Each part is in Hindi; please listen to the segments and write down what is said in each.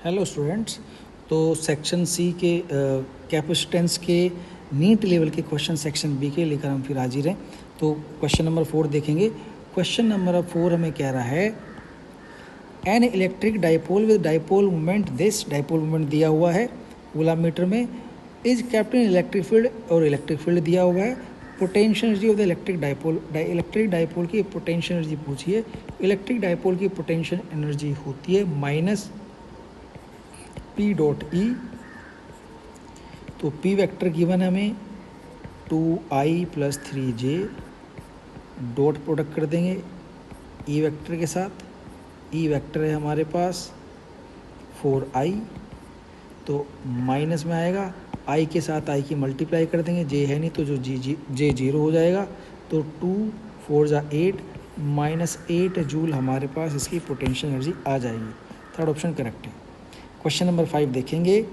Hello students. तो सेक्शन सी के कैपेसिटेंस के नीट लेवल के क्वेश्चन सेक्शन बी के लेकर हम फिर हाजिर हैं। तो क्वेश्चन नंबर 4 देखेंगे। क्वेश्चन नंबर 4 हमें कह रहा है an electric dipole with dipole moment, this dipole moment दिया हुआ है कूलॉम में, is kept in electric field और इलेक्ट्रिक फील्ड दिया हुआ है। Potential energy of the electric dipole की पोटेंशियल एनर्जी पूछी है। इलेक्ट्रिक डाइपोल की पोटेंशियल एनर्जी होती है माइनस पी डॉट ई। तो पी वेक्टर गिवन है हमें 2i + 3j, डॉट प्रोडक्ट कर देंगे ई वेक्टर के साथ। ई वेक्टर है हमारे पास 4i, तो माइनस में आएगा, i के साथ i की मल्टीप्लाई कर देंगे, j है नहीं तो जो जे 0 हो जाएगा। तो 2 4 = 8 -8 जूल हमारे पास इसकी पोटेंशियल एनर्जी आ जाएगी। थर्ड ऑप्शन करेक्ट है। क्वेश्चन नंबर 5 देखेंगे।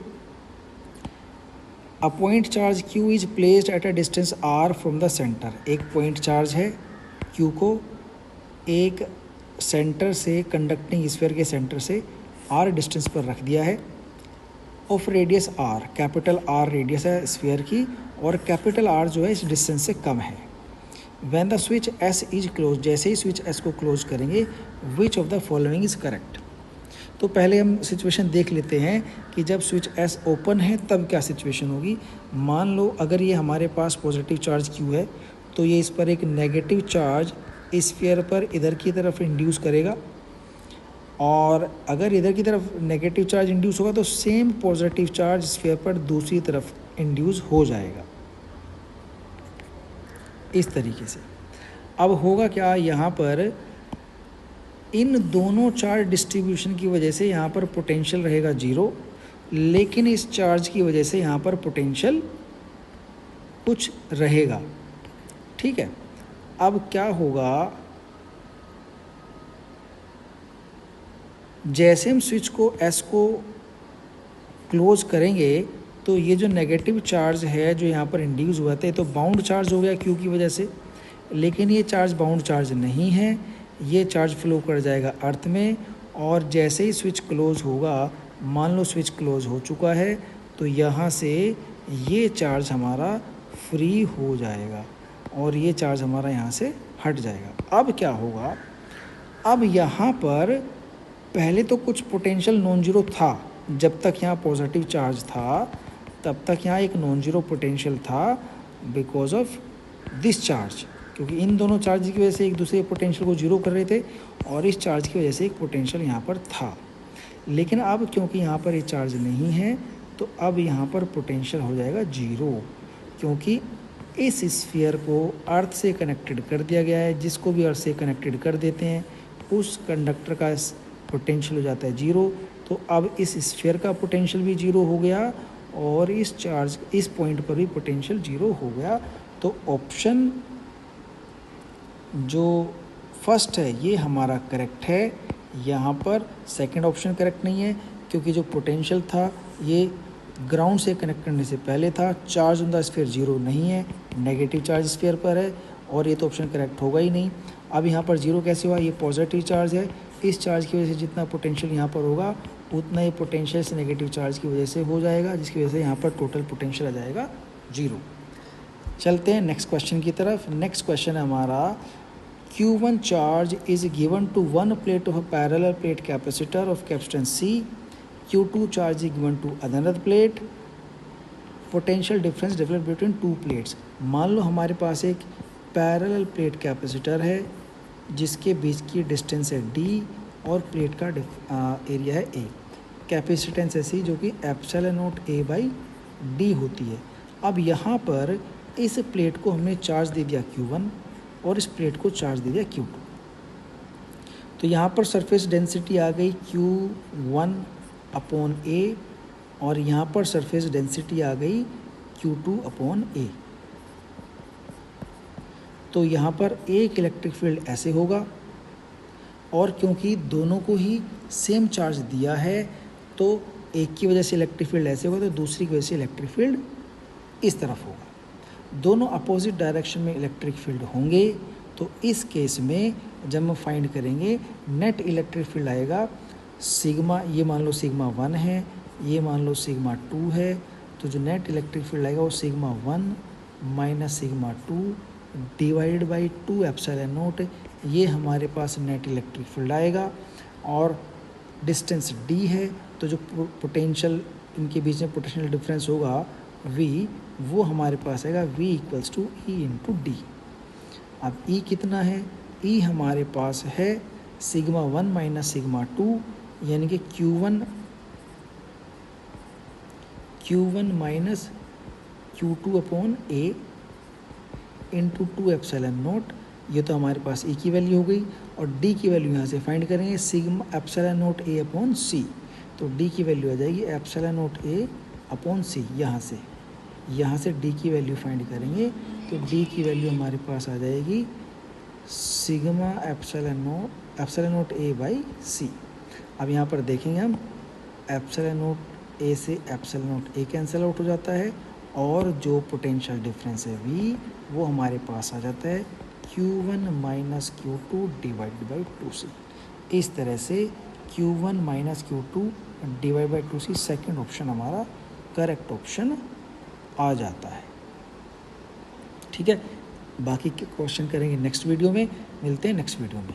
A point charge q is placed at a distance r from the centre. एक पॉइंट चार्ज है q को एक सेंटर से, कंडक्टिंग स्फीयर के सेंटर से r डिस्टेंस पर रख दिया है। Of radius r, capital R radius है स्फीयर की और कैपिटल R जो है इस डिस्टेंस से कम है। When the switch S is close, जैसे ही स्विच S को क्लोज करेंगे, which of the following is correct. तो पहले हम सिचुएशन देख लेते हैं कि जब स्विच S ओपन है तब क्या सिचुएशन होगी। मान लो अगर ये हमारे पास पॉजिटिव चार्ज Q है तो ये इस पर एक नेगेटिव चार्ज स्फीयर पर इधर की तरफ इंड्यूस करेगा, और अगर इधर की तरफ नेगेटिव चार्ज इंड्यूस होगा तो सेम पॉजिटिव चार्ज स्फीयर पर दूसरी तरफ इंड्यूस हो जाएगा इस तरीके से। अब होगा क्या, यहाँ पर इन दोनों चार्ज डिस्ट्रीब्यूशन की वजह से यहाँ पर पोटेंशियल रहेगा 0, लेकिन इस चार्ज की वजह से यहाँ पर पोटेंशियल कुछ रहेगा। ठीक है, अब क्या होगा, जैसे हम स्विच को S को क्लोज करेंगे तो ये जो नेगेटिव चार्ज है जो यहाँ पर इंड्यूस हुआ था, तो बाउंड चार्ज हो गया Q की वजह से, लेकिन ये चार्ज बाउंड चार्ज नहीं है, ये चार्ज फ्लो कर जाएगा अर्थ में। और जैसे ही स्विच क्लोज होगा, मान लो स्विच क्लोज हो चुका है, तो यहाँ से ये चार्ज हमारा फ्री हो जाएगा और ये चार्ज हमारा यहाँ से हट जाएगा। अब क्या होगा, अब यहाँ पर पहले तो कुछ पोटेंशियल नॉन जीरो था, जब तक यहाँ पॉजिटिव चार्ज था तब तक यहाँ एक नॉन जीरो पोटेंशियल था बिकॉज ऑफ दिस चार्ज, क्योंकि इन दोनों चार्ज की वजह से एक दूसरे पोटेंशियल को जीरो कर रहे थे और इस चार्ज की वजह से एक पोटेंशियल यहाँ पर था। लेकिन अब क्योंकि यहाँ पर ये चार्ज नहीं है तो अब यहाँ पर पोटेंशियल हो जाएगा 0, क्योंकि इस स्फीयर को अर्थ से कनेक्टेड कर दिया गया है। जिसको भी अर्थ से कनेक्टेड कर देते हैं उस कंडक्टर का पोटेंशियल हो जाता है 0। तो अब इस स्फीयर का पोटेंशियल भी 0 हो गया और इस चार्ज इस पॉइंट पर भी पोटेंशियल 0 हो गया। तो ऑप्शन जो फर्स्ट है ये हमारा करेक्ट है। यहाँ पर सेकंड ऑप्शन करेक्ट नहीं है, क्योंकि जो पोटेंशियल था ये ग्राउंड से कनेक्ट करने से पहले था। चार्ज ऑन द स्फीयर 0 नहीं है, नेगेटिव चार्ज स्फीयर पर है, और ये तो ऑप्शन करेक्ट होगा ही नहीं। अब यहाँ पर 0 कैसे हुआ, ये पॉजिटिव चार्ज है, इस चार्ज की वजह से जितना पोटेंशियल यहाँ पर होगा उतना ही पोटेंशियल से नेगेटिव चार्ज की वजह से हो जाएगा, जिसकी वजह से यहाँ पर टोटल पोटेंशियल आ जाएगा 0। चलते हैं नेक्स्ट क्वेश्चन की तरफ। नेक्स्ट क्वेश्चन है हमारा, Q1 charge is given to one plate of a parallel plate capacitor of capacitance C. Q2 charge is given to another plate. Potential difference developed between two plates. मान लो हमारे पास एक पैरेलल प्लेट कैपेसिटर है जिसके बीच की डिस्टेंस है D और प्लेट का एरिया है A। कैपेसिटेंस है C जो कि ε0A/D होती है। अब यहाँ पर इस प्लेट को हमने चार्ज दे दिया Q1 और इस प्लेट को चार्ज दे दिया Q2। तो यहाँ पर सरफेस डेंसिटी आ गई Q1/A और यहाँ पर सरफेस डेंसिटी आ गई Q2/A। तो यहाँ पर एक इलेक्ट्रिक फील्ड ऐसे होगा, और क्योंकि दोनों को ही सेम चार्ज दिया है तो एक की वजह से इलेक्ट्रिक फील्ड ऐसे होगा तो दूसरी की वजह से इलेक्ट्रिक फील्ड इस तरफ होगा। दोनों अपोजिट डायरेक्शन में इलेक्ट्रिक फील्ड होंगे, तो इस केस में जब हम फाइंड करेंगे नेट इलेक्ट्रिक फील्ड आएगा सिग्मा, ये मान लो सिग्मा 1 है, ये मान लो सिग्मा 2 है, तो जो नेट इलेक्ट्रिक फील्ड आएगा वो sigma 1 minus sigma 2 divide by 2 epsilon not, ये हमारे पास नेट इलेक्ट्रिक फील्ड आएगा। और डिस्टेंस d है, तो जो पोटेंशियल इनके बीच में पोटेंशियल डिफरेंस होगा v, वो हमारे पास आएगा v equals to E into D. अब e कितना है, e हमारे पास है सिग्मा 1 माइनस सिग्मा 2, यानी कि Q1 minus Q2 upon a into 2 epsilon not, ये तो हमारे पास e की वैल्यू हो गई। और d की वैल्यू यहाँ से फाइंड करेंगे sigma epsilon not a upon c, तो d की वैल्यू आ जाएगी epsilon not a upon c। यहाँ से d की वैल्यू फाइंड करेंगे, तो d की वैल्यू हमारे पास आ जाएगी sigma epsilon not a by c। अब यहाँ पर देखेंगे हम एप्सिलॉन नॉट a से epsilon not a cancel out हो जाता है, और जो पोटेंशियल डिफरेंस है v, वो हमारे पास आ जाता है Q1 minus Q2 divide by 2c। इस तरह से Q1 minus Q2 divide by 2c second option हमारा करेक्ट ऑप्शन आ जाता है। ठीक है, बाकी के क्वेश्चन करेंगे नेक्स्ट वीडियो में। मिलते हैं नेक्स्ट वीडियो में।